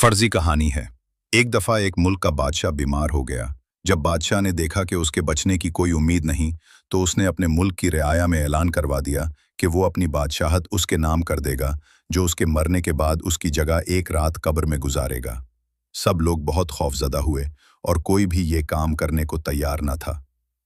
फर्जी कहानी है। एक दफा एक मुल्क का बादशाह बीमार हो गया। जब बादशाह ने देखा कि उसके बचने की कोई उम्मीद नहीं, तो उसने अपने मुल्क की रियाया में ऐलान करवा दिया कि वो अपनी बादशाहत उसके नाम कर देगा, जो उसके मरने के बाद उसकी जगह एक रात कब्र में गुजारेगा। सब लोग बहुत खौफजदा हुए और कोई भी ये काम करने को तैयार न था।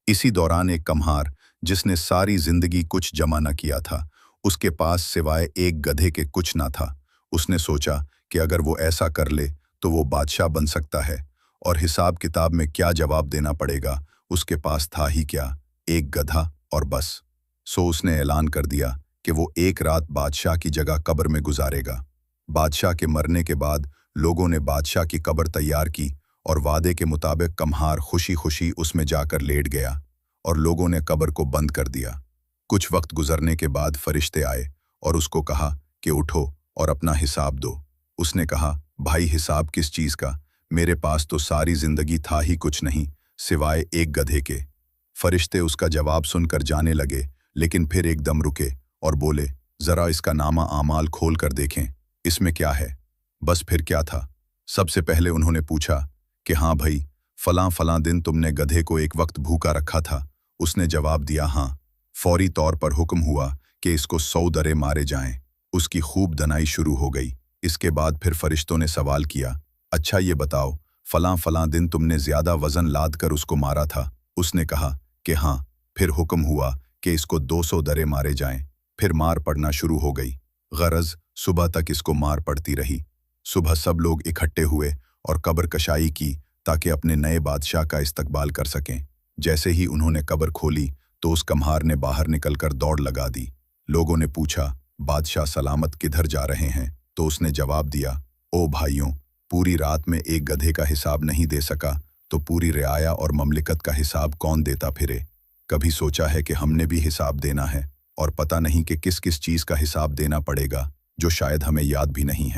इसी दौरान एक कम्हार, जिसने सारी जिंदगी कुछ जमा न किया था, उसके पास सिवाय एक गधे के कुछ न था। उसने सोचा कि अगर वो ऐसा कर ले तो वो बादशाह बन सकता है, और हिसाब किताब में क्या जवाब देना पड़ेगा, उसके पास था ही क्या, एक गधा और बस। सो उसने ऐलान कर दिया कि वो एक रात बादशाह की जगह कब्र में गुजारेगा। बादशाह के मरने के बाद लोगों ने बादशाह की कब्र तैयार की और वादे के मुताबिक कम्हार खुशी खुशी उसमें जाकर लेट गया और लोगों ने कब्र को बंद कर दिया। कुछ वक्त गुजरने के बाद फरिश्ते आए और उसको कहा कि उठो और अपना हिसाब दो। उसने कहा, भाई हिसाब किस चीज़ का, मेरे पास तो सारी जिंदगी था ही कुछ नहीं सिवाय एक गधे के। फरिश्ते उसका जवाब सुनकर जाने लगे, लेकिन फिर एकदम रुके और बोले, जरा इसका नामा आमाल खोल कर देखें, इसमें क्या है। बस फिर क्या था। सबसे पहले उन्होंने पूछा कि हाँ भाई, फलां फलां दिन तुमने गधे को एक वक्त भूखा रखा था। उसने जवाब दिया हाँ। फौरी तौर पर हुक्म हुआ कि इसको 100 दरे मारे जाएं। उसकी खूब दनाई शुरू हो गई। इसके बाद फिर फरिश्तों ने सवाल किया, अच्छा ये बताओ, फलां फलां दिन तुमने ज्यादा वजन लाद कर उसको मारा था। उसने कहा कि हाँ। फिर हुक्म हुआ कि इसको 200 दरे मारे जाएं। फिर मार पड़ना शुरू हो गई। गरज सुबह तक इसको मार पड़ती रही। सुबह सब लोग इकट्ठे हुए और कब्र कशाई की ताकि अपने नए बादशाह का इस्तकबाल कर सकें। जैसे ही उन्होंने कब्र खोली तो उस कम्हार ने बाहर निकलकर दौड़ लगा दी। लोगों ने पूछा, बादशाह सलामत किधर जा रहे हैं? तो उसने जवाब दिया, ओ भाइयों, पूरी रात में एक गधे का हिसाब नहीं दे सका तो पूरी रियाया और ममलिकत का हिसाब कौन देता फिरे। कभी सोचा है कि हमने भी हिसाब देना है, और पता नहीं कि किस किस चीज़ का हिसाब देना पड़ेगा, जो शायद हमें याद भी नहीं है।